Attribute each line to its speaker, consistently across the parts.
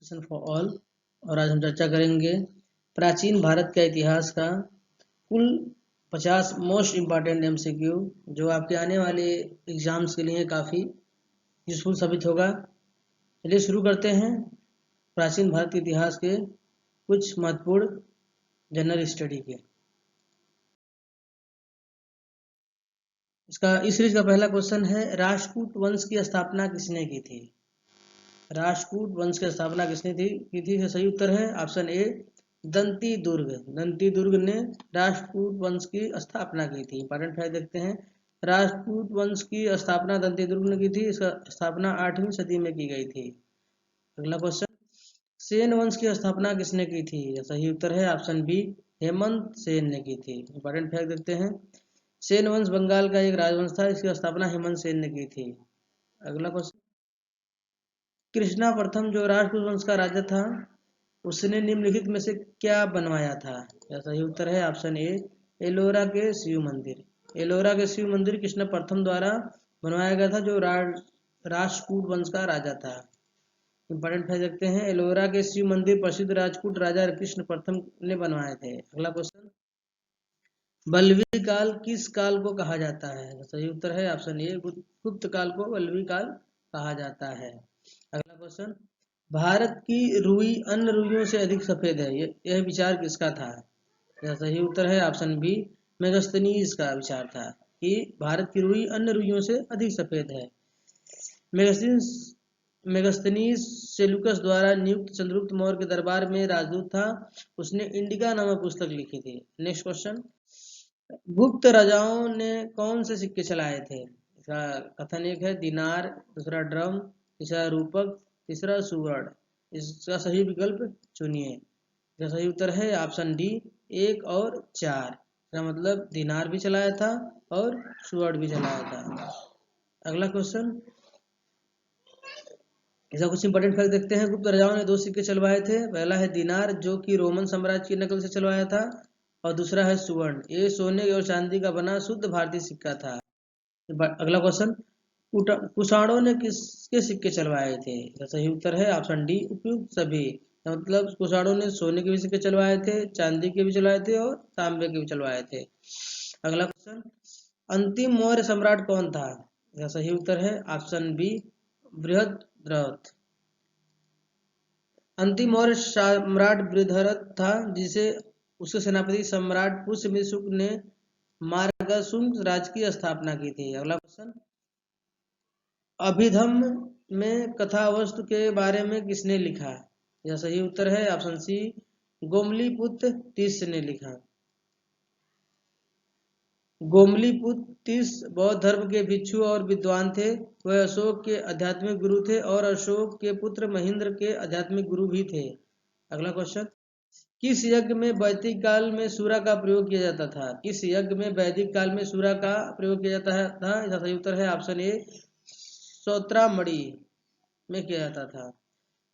Speaker 1: Education for all. और आज हम चर्चा करेंगे प्राचीन भारत का इतिहास का कुल 50 मोस्ट इम्पॉर्टेंट एमसीक्यू जो आपके आने वाले एग्जाम्स के लिए काफ़ी यूजफुल साबित होगा। चलिए शुरू करते हैं प्राचीन भारत के इतिहास के कुछ महत्वपूर्ण जनरल स्टडी के। इस सीरीज का पहला क्वेश्चन है, राजपूत वंश की स्थापना किसने की थी? राजपूत वंश की स्थापना किसने की थी? सही उत्तर है ऑप्शन ए, दंती दुर्ग। दंती दुर्ग ने राजपूत वंश की स्थापना की थी। इंपॉर्टेंट फैक्ट देखते हैं, राजपूत वंश की स्थापना दंती दुर्ग ने की थी। इसका स्थापना 8वीं सदी में की गई थी। अगला क्वेश्चन, सेन वंश की स्थापना किसने की थी? सही उत्तर है ऑप्शन बी, हेमंत सेन ने की थी। इंपॉर्टेंट फैक्ट देखते हैं, सेन वंश बंगाल का एक राजवंश था। इसकी स्थापना हेमंत सेन ने की थी। अगला क्वेश्चन, कृष्णा प्रथम जो राजपूत वंश का राजा था उसने निम्नलिखित में से क्या बनवाया था? सही उत्तर है ऑप्शन ए, एलोरा के शिव मंदिर। एलोरा के शिव मंदिर कृष्ण प्रथम द्वारा बनवाया गया था जो राजपूत वंश का राजा था। इंपॉर्टेंट फैक्ट देखते हैं, एलोरा के शिव मंदिर प्रसिद्ध राजपूत राजा कृष्ण प्रथम ने बनवाए थे। अगला क्वेश्चन, बल्लवी काल किस काल को कहा जाता है? सही उत्तर है ऑप्शन ए, गुप्त काल को बल्लवी काल कहा जाता है। अगला क्वेश्चन, भारत की रुई अन्य रुइयों से अधिक सफेद है, यह विचार किसका था? यह सही उत्तर है ऑप्शन बी, मेगस्थनीज का विचार था कि भारत की रुई अन्य रुइयों से अधिक सफेद है। मेगस्थनीज सेल्यूकस द्वारा नियुक्त चंद्रगुप्त मौर्य के दरबार में राजदूत था। उसने इंडिका नामक पुस्तक लिखी थी। नेक्स्ट क्वेश्चन, गुप्त राजाओं ने कौन से सिक्के चलाए थे? इसका कथन एक है दिनार, दूसरा ड्रम, तीसरा रूपक, तीसरा सुवर्ण। इसका सही विकल्प चुनिए। इसका सही उत्तर है ऑप्शन डी, 1 और 4। इसका मतलब दिनार भी चलाया था और सुवर्ण भी चलाया था। अगला क्वेश्चन, इसका कुछ इंपॉर्टेंट फैक्ट देखते हैं। गुप्त राजाओं ने 2 सिक्के चलवाए थे। पहला है दिनार जो कि रोमन साम्राज्य की नकल से चलवाया था, और दूसरा है सुवर्ण। ये सोने और चांदी का बना शुद्ध भारतीय सिक्का था। अगला क्वेश्चन, कुषाणों ने किसके सिक्के चलवाए थे? सही उत्तर है ऑप्शन डी, उपयुक्त सभी। मतलब कुषाणों ने सोने के भी सिक्के चलवाए थे, चांदी के भी चलवाए थे और तांबे के भी चलवाए थे। अगला क्वेश्चन, अंतिम मौर्य सम्राट कौन था? सही उत्तर है ऑप्शन बी, बृहद्रथ। अंतिम मौर्य सम्राट बृहद्रथ था जिसे उसके सेनापति सम्राट पुष्यमित्र शुक्ल ने मार्गशुंग राज्य की स्थापना की थी। अगला क्वेश्चन, अभिधम्म में कथा वस्तु के बारे में किसने लिखा? यह सही उत्तर है ऑप्शन सी, गोमलीपुत्र तीस ने लिखा। गोमलीपुत्र तीस बौद्ध धर्म के भिक्षु और विद्वान थे। वह अशोक के आध्यात्मिक गुरु थे और अशोक के पुत्र महेंद्र के आध्यात्मिक गुरु भी थे। अगला क्वेश्चन, किस यज्ञ में वैदिक काल में सूरा का प्रयोग किया जाता था? किस यज्ञ में वैदिक काल में सूरा का प्रयोग किया जाता था? इसका सही उत्तर है ऑप्शन ए, सौत्रामणि में किया जाता था।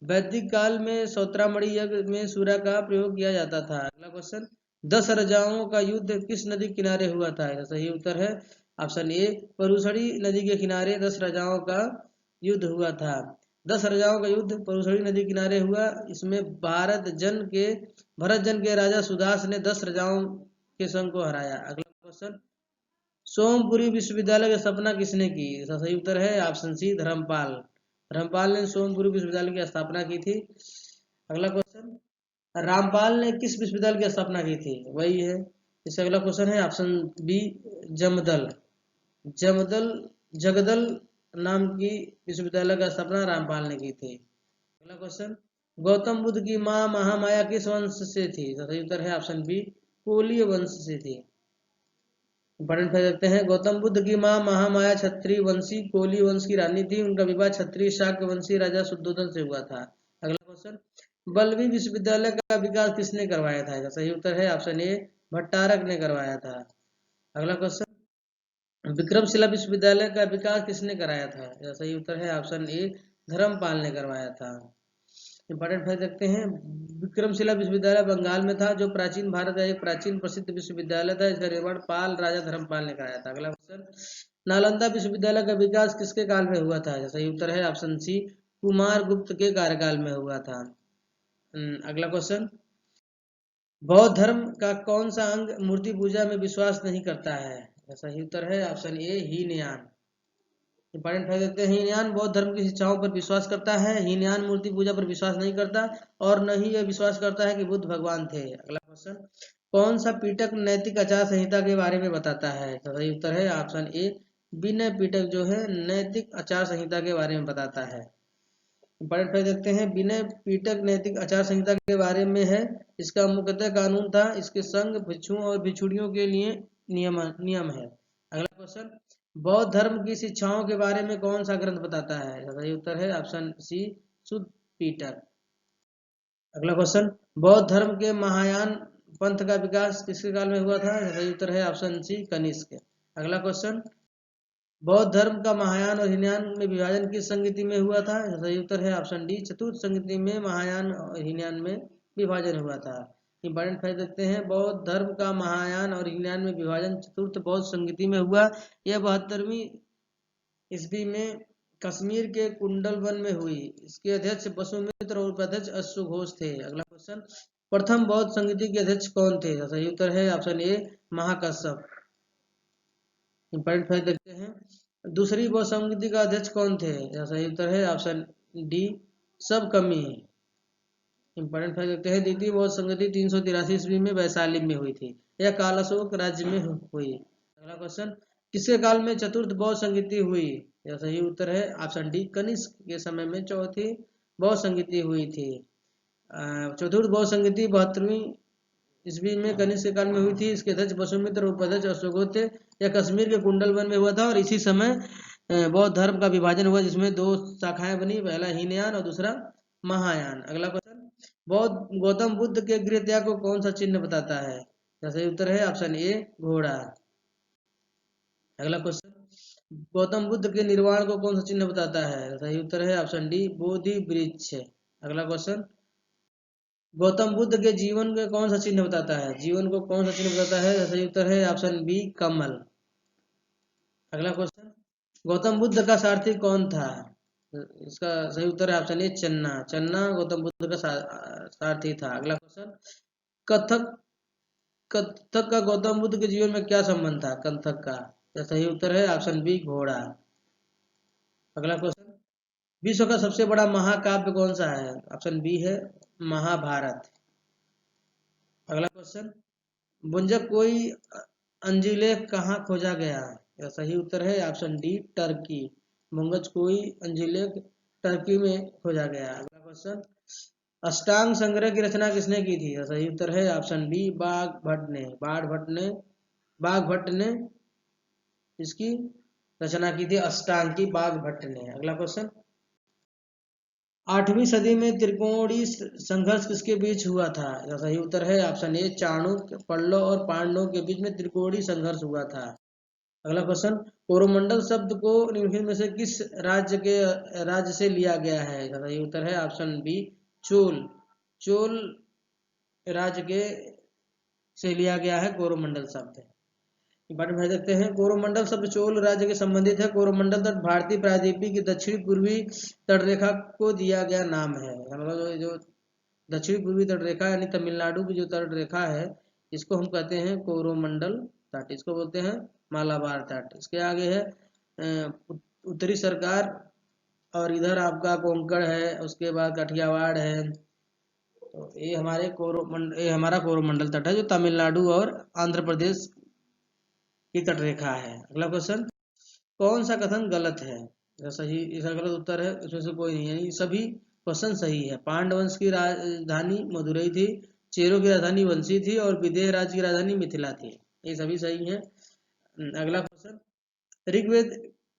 Speaker 1: वैदिक काल में सौत्रामणि यज्ञ में सूरा का प्रयोग किया जाता था। अगला क्वेश्चन, 10 राजाओं का युद्ध किस नदी के किनारे हुआ था? सही उत्तर है ऑप्शन ए, परुसड़ी नदी के किनारे 10 राजाओं का युद्ध हुआ था। 10 राजाओं का युद्ध परुसड़ी नदी के किनारे हुआ। इसमें भरत जन के राजा सुदास ने 10 राजाओं के संघ को हराया। अगला क्वेश्चन, सोमपुरी विश्वविद्यालय की स्थापना किसने की? सही उत्तर है ऑप्शन सी, धर्मपाल। धर्मपाल ने सोमपुरी विश्वविद्यालय की स्थापना की थी। अगला क्वेश्चन, रामपाल ने किस विश्वविद्यालय की स्थापना की थी? वही है। इसका अगला क्वेश्चन है ऑप्शन बी, जमदल। जगदल नाम की विश्वविद्यालय की स्थापना रामपाल ने की थी। अगला क्वेश्चन, गौतम बुद्ध की मां महामाया किस वंश से थी? सही उत्तर है ऑप्शन बी, कोलीय वंश से थी। इंपॉर्टेंट फैक्ट देखते हैं, गौतम बुद्ध की मां महामाया क्षत्रिय वंशी कोली वंश की रानी थी। उनका विवाह क्षत्रिय शाक्य वंशी राजा शुद्धोधन से हुआ था। अगला क्वेश्चन, बल्लवी विश्वविद्यालय का विकास किसने करवाया था? सही उत्तर है ऑप्शन ए, भट्टारक ने करवाया था। अगला क्वेश्चन, विक्रमशिला विश्वविद्यालय का विकास किसने कराया था? सही उत्तर है ऑप्शन ए, धर्मपाल ने करवाया था। इंपॉर्टेंट फैक्ट देखते हैं, विक्रमशिला विश्वविद्यालय बंगाल में था जो प्राचीन भारत का एक प्राचीन प्रसिद्ध विश्वविद्यालय था। इसका निर्माण पाल राजा धर्मपाल ने कराया था। अगला क्वेश्चन, नालंदा विश्वविद्यालय का विकास किसके काल में हुआ था? सही उत्तर है ऑप्शन सी, कुमार गुप्त के कार्यकाल में हुआ था। अगला क्वेश्चन, बौद्ध धर्म का कौन सा अंग मूर्ति पूजा में विश्वास नहीं करता है? सही उत्तर है ऑप्शन ए हीनयान। इंपॉर्टेंट फैक्ट देते हैं, हीनयान बौद्ध धर्म की शिक्षाओं पर विश्वास करता है। हीनयान मूर्ति पूजा पर विश्वास नहीं करता और न ही यह विश्वास करता है कि बुद्ध भगवान थे। अगला क्वेश्चन, कौन सा पिटक नैतिक आचार संहिता के बारे में बताता है? तो सही उत्तर है ऑप्शन ए विनय पिटक जो है नैतिक आचार संहिता के बारे में बताता है। इंपॉर्टेंट फैक्ट देखते हैं, विनय पिटक नैतिक आचार संहिता के बारे में है। इसका मुख्यतः कानून था, इसके संग भिक्षुओं और भिक्षुणियों के लिए नियम है। अगला क्वेश्चन, बौद्ध धर्म की शिक्षाओं के बारे में कौन सा ग्रंथ बताता है? सही उत्तर है ऑप्शन सी शुद्ध पिटक। अगला क्वेश्चन, बौद्ध धर्म के महायान पंथ का विकास किसके काल में हुआ था? सही उत्तर है ऑप्शन सी कनिष्क। अगला क्वेश्चन, बौद्ध धर्म का महायान और हीनयान में विभाजन किस संगति में हुआ था? सही उत्तर है ऑप्शन डी चतुर्थ संगति में महायान और हीनयान में विभाजन हुआ था। इंपॉर्टेंट फैक्ट देखते हैं, बौद्ध धर्म का महायान और हीनयान में विभाजन चतुर्थ बौद्ध संगति में हुआ। यह 72वीं ईस्वी में कश्मीर के कुंडल वन में हुई। इसके अध्यक्ष वसुमित्र और उपाध्यक्ष अश्वघोष थे। अगला क्वेश्चन, प्रथम बौद्ध संगति के अध्यक्ष कौन थे? सही उत्तर है option a Mahakashyap. Important fact देखते हैं, दूसरी बौद्ध संगति का अध्यक्ष कौन थे? सही उत्तर है ऑप्शन डी सब कमी। इंपॉर्टेंट फैक्ट देखते हैं, द्वितीय बौद्ध संगति 383 ईस्वी में वैशाली में हुई थी। यह काल अशोक राज्य में हुई। अगला क्वेश्चन, किसके काल में चतुर्थ बौद्ध संगति हुई? यह सही उत्तर है ऑप्शन डी कनिष्क के समय में चौथी बौद्ध संगति हुई थी। चतुर्थ बौद्ध संगति 72वीं ईस्वी में कनिष्क के काल में हुई थी। इसके अध्यक्ष वसुमित्र और उपाध्यक्ष अश्वघोष थे। यह कश्मीर के कुंडल वन में हुआ था और इसी समय बौद्ध धर्म का विभाजन हुआ, जिसमें दो शाखाएं बनी, पहला हीनयान और दूसरा महायान। अगला क्वेश्चन, बौद्ध गौतम बुद्ध के गृह त्याग को कौन सा चिन्ह बताता है? सही उत्तर है ऑप्शन ए घोड़ा। अगला क्वेश्चन, गौतम बुद्ध के निर्वाण को कौन सा चिन्ह बताता है? सही उत्तर है ऑप्शन डी बोधि वृक्ष। अगला क्वेश्चन, गौतम बुद्ध के जीवन के कौन सा चिन्ह बताता है? जीवन को कौन सा चिन्ह बताता है? सही उत्तर है ऑप्शन बी कमल। अगला क्वेश्चन, गौतम बुद्ध का सारथी कौन था? इसका सही उत्तर है ऑप्शन ए चन्ना। चन्ना गौतम बुद्ध का सारथी था। अगला क्वेश्चन, कथक कथक का गौतम बुद्ध के जीवन में क्या संबंध था? कथक का सही उत्तर है ऑप्शन बी घोड़ा। अगला क्वेश्चन, विश्व का सबसे बड़ा महाकाव्य कौन सा है? ऑप्शन बी है महाभारत। अगला क्वेश्चन, बुंजक कोई अंजिलेख कहाँ खोजा गया? सही उत्तर है ऑप्शन डी टर्की। मुंगज कोई अंजिलेख टर्की में खोजा गया। अगला क्वेश्चन, अष्टांग संग्रह की रचना किसने की थी? सही उत्तर है ऑप्शन बी बाघभट्ट ने इसकी रचना की थी, अष्टांग की बाघभट्ट ने। अगला क्वेश्चन, 8वीं सदी में त्रिकोणी संघर्ष किसके बीच हुआ था? सही उत्तर है ऑप्शन ए चाणक्य पल्लव और पांडवों के बीच में त्रिकोणी संघर्ष हुआ था। अगला क्वेश्चन, कोरोमंडल शब्द को निम्नलिखित में से किस राज्य से लिया गया है? सही उत्तर है ऑप्शन बी चोल राज्य के से लिया गया है कोरोमंडल शब्द। इंपॉर्टेंट है देखते हैं, कोरोमंडल शब्द चोल राज्य के संबंधित है। कोरोमंडल तट भारतीय प्रायद्वीप की दक्षिण पूर्वी तटरेखा को दिया गया नाम है। मतलब जो दक्षिण पूर्वी तटरेखा यानी तमिलनाडु की जो तटरेखा है, इसको हम कहते हैं कोरोमंडल तट, इसको बोलते हैं मालाबार तट। इसके आगे है उत्तरी सरकार और इधर आपका कोंकण है, उसके बाद काठियावाड़ है। तो ये हमारा कोरोमंडल तट है जो तमिलनाडु और आंध्र प्रदेश की तटरेखा है। अगला क्वेश्चन, कौन सा कथन गलत है? सही, इसका गलत उत्तर है, इसमें से कोई नहीं, यानी सभी क्वेश्चन सही है। पांडव वंश की राजधानी मदुरई थी, चेरों की राजधानी वंशी थी और विदेह राज्य की राजधानी मिथिला थी। ये सभी सही है। अगला क्वेश्चन, ऋग्वेद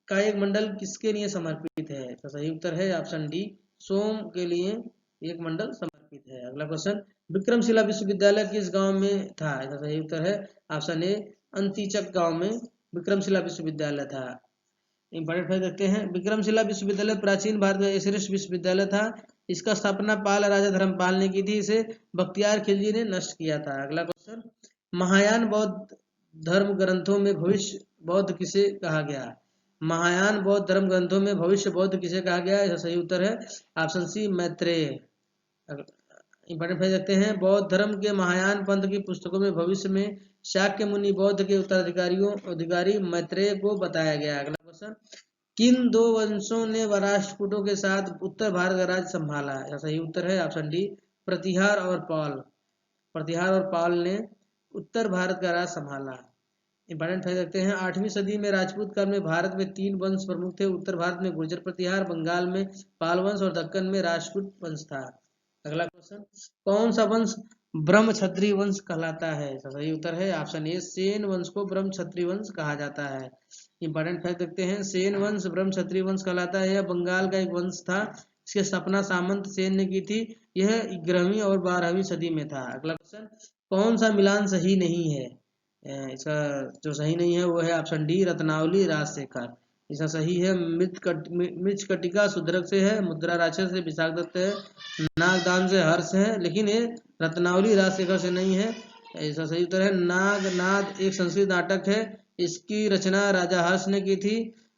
Speaker 1: का एक मंडल किसके लिए समर्पित है? तो सही उत्तर है ऑप्शन डी सोम के लिए एक मंडल समर्पित है। अगला क्वेश्चन, विक्रमशिला विश्वविद्यालय किस गांव में था? इसका सही उत्तर है ऑप्शन ए अंतिचक गांव में विक्रमशिला विश्वविद्यालय था। इंपॉर्टेंट फैक्ट देखते हैं, विक्रमशिला विश्वविद्यालय प्राचीन भारत का श्रेष्ठ विश्वविद्यालय था। इसका स्थापना पाल राजा धर्मपाल ने की थी, इसे बख्तियार खिलजी ने नष्ट किया था। अगला क्वेश्चन, महायान बौद्ध धर्म ग्रंथों में भविष्य बौद्ध किसे कहा गया? महायान बौद्ध धर्म ग्रंथों में भविष्य बौद्ध किसे कहा गया? इसका सही उत्तर है option c Maitreya. Important fact देखते हैं, बौद्ध धर्म के महायान पंथ की पुस्तकों में भविष्य में शाक्य मुनि बौद्ध के अधिकारी मैत्रेय को बताया गया। अगला क्वेश्चन, किन दो वंशों ने राष्ट्रकूटों के साथ उत्तर भारत का राज्य संभाला? सही उत्तर है ऑप्शन डी, प्रतिहार और पाल। प्रतिहार और पाल ने उत्तर भारत का राज्य संभाला। इंपॉर्टेंट फैक्ट देखते हैं, 8वीं सदी में राजपूत काल में भारत में 3 वंश प्रमुख थे। उत्तर भारत में गुर्जर प्रतिहार, बंगाल में पाल वंश और दक्कन में राजपूत वंश था। अगला क्वेश्चन, कौन सा वंश ब्रह्मक्षत्रीय वंश कहलाता है? सही उत्तर है ऑप्शन ए, सेन वंश को ब्रह्मक्षत्रीय वंश कहा जाता है। इंपॉर्टेंट फैक्ट देखते हैं, सेन वंश ब्रह्मक्षत्रीय वंश कहलाता है। यह बंगाल का एक वंश था। इसकी स्थापना सामंत सेन ने की थी। यह 11वीं और 12वीं सदी में था। अगला क्वेश्चन, कौन सा मिलान सही नहीं है? इसका जो सही नहीं है वो है ऑप्शन डी, रत्नावली राजशेखर। इसका सही है मृच्छकटिका शूद्रक से है, मुद्रा राक्षस से विशाख दत्त है, नागदान से हर्ष है, लेकिन ये रत्नावली राजशेखर से नहीं है। इसका सही उत्तर है नागनाद, एक संस्कृत नाटक है। इसकी रचना राजा हर्ष ने की थी।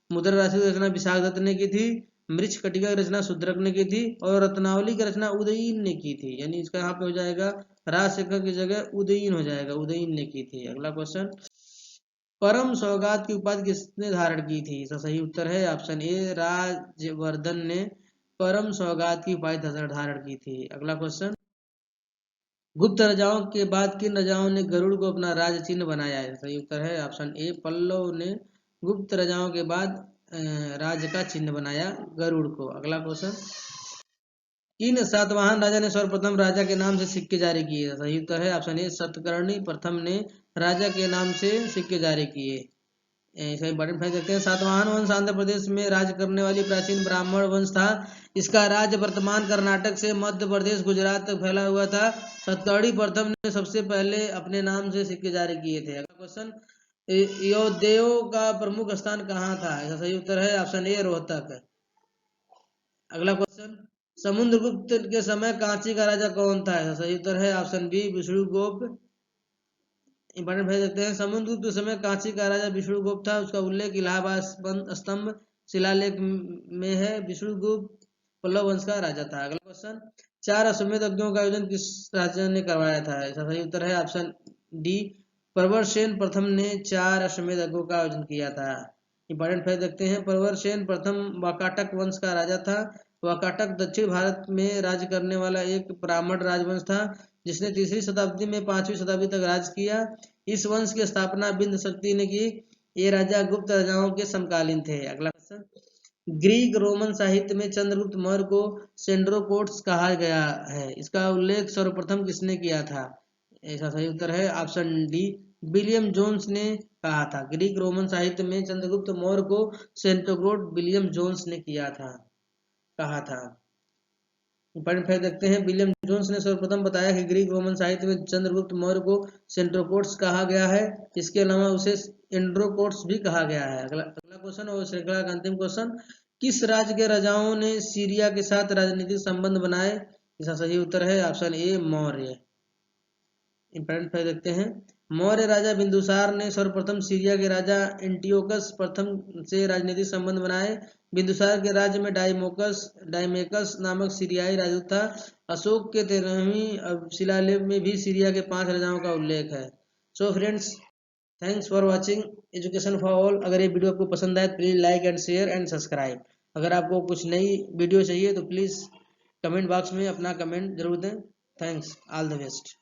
Speaker 1: मुद्रा राक्षस की रचना विशाख दत्त ने की थी। मृच्छकटिका की रचना शूद्रक ने की थी और रत्नावली की रचना उदयीन ने की थी। यानी इसका यहाँ पे हो जाएगा राजशेखर की जगह उदयीन हो जाएगा, उदयीन ने की थी। अगला क्वेश्चन, परम सौगात की उपाधि किसने धारण की थी? इसका सही उत्तर है ऑप्शन ए, राजवर्धन ने परम सौगात की उपाधि धारण की थी। अगला क्वेश्चन, गुप्त राजाओं के बाद किन राजाओं ने गरुड़ को अपना राज चिन्ह बनाया है? सही उत्तर है ऑप्शन ए, पल्लव ने गुप्त राजाओं के बाद राज का चिन्ह बनाया गरुड़ को। अगला क्वेश्चन, किन सातवाहन राजा ने सर्वप्रथम राजा के नाम से सिक्के जारी किए? सही उत्तर है ऑप्शन ए, सतकर्णी प्रथम ने राजा के नाम से सिक्के जारी किए। इसका इंपॉर्टेंट फैक्ट देखते हैं, सातवाहन वंश आंध्र प्रदेश में राज्य करने वाली प्राचीन ब्राह्मण वंश था। इसका राज्य वर्तमान कर्नाटक से मध्य प्रदेश गुजरात तक फैला हुआ था। सतकर्णी प्रथम ने सबसे पहले अपने नाम से सिक्के जारी किए थे। अगला क्वेश्चन, योद्धेयों का प्रमुख स्थान कहाँ था? इसका सही उत्तर है ऑप्शन ए, रोहतक। अगला क्वेश्चन, समुद्रगुप्त के समय कांची का राजा कौन था? सही उत्तर है option b, Vishnugupta. Important fact देखते हैं, समुद्रगुप्त के समय कांची का राजा विष्णुगुप्त था। उसका उल्लेख इलाहाबाद स्तंभ शिलालेख में है। विष्णुगुप्त पल्लव वंश का राजा था। अगला क्वेश्चन, 4 अश्वमेध यज्ञों का आयोजन किस राजा ने करवाया था? इसका सही उत्तर है ऑप्शन डी, प्रवरसेन प्रथम ने 4 अश्वमेध यज्ञों का आयोजन किया था। इंपॉर्टेंट फैक्ट देखते हैं, प्रवरसेन प्रथम वाकाटक वंश का राजा था। वाकाटक दक्षिण भारत में राज्य करने वाला एक ब्राह्मण राजवंश था, जिसने 3री शताब्दी में 5वीं शताब्दी तक राज किया। इस वंश की स्थापना बिंद शक्ति ने की। ये राजा गुप्त राजाओं के समकालीन थे। अगला क्वेश्चन, ग्रीक रोमन साहित्य में चंद्रगुप्त मौर्य को सेंड्रोकोट्स कहा गया है। इसका उल्लेख सर्वप्रथम किसने किया था? इसका सही उत्तर है ऑप्शन डी, विलियम जोन्स ने कहा था। ग्रीक रोमन साहित्य में चंद्रगुप्त मौर्य को सेंट्रोकोट विलियम जोन्स ने कहा था। इंपॉर्टेंट फैक्ट देखते हैं, विलियम जोन्स ने सर्वप्रथम बताया कि ग्रीक रोमन साहित्य में चंद्रगुप्त मौर्य को सेंट्रोकोट्स कहा गया है। इसके अलावा उसे एंड्रोकोट्स भी कहा गया है। अगला क्वेश्चन और श्रृंखला का अंतिम क्वेश्चन, किस राज्य के राजाओं ने सीरिया के साथ राजनीतिक संबंध बनाए? इसका सही उत्तर है ऑप्शन ए, मौर्य। इंपॉर्टेंट फैक्ट देखते हैं, मौर्य राजा बिंदुसार ने सर्वप्रथम सीरिया के राजा एंटियोकस प्रथम से राजनीतिक संबंध बनाए। बिंदुसार के राज्य में डाइमेकस नामक सीरियाई राजदूत था। अशोक के 13वीं शिलालेख में भी सीरिया के 5 राजाओं का उल्लेख है। So friends, thanks for watching education for all. अगर ये वीडियो आपको पसंद आए please like and share and subscribe. अगर आपको कुछ नई वीडियो चाहिए तो प्लीज़ कमेंट बॉक्स में अपना कमेंट जरूर दें। Thanks, all the best.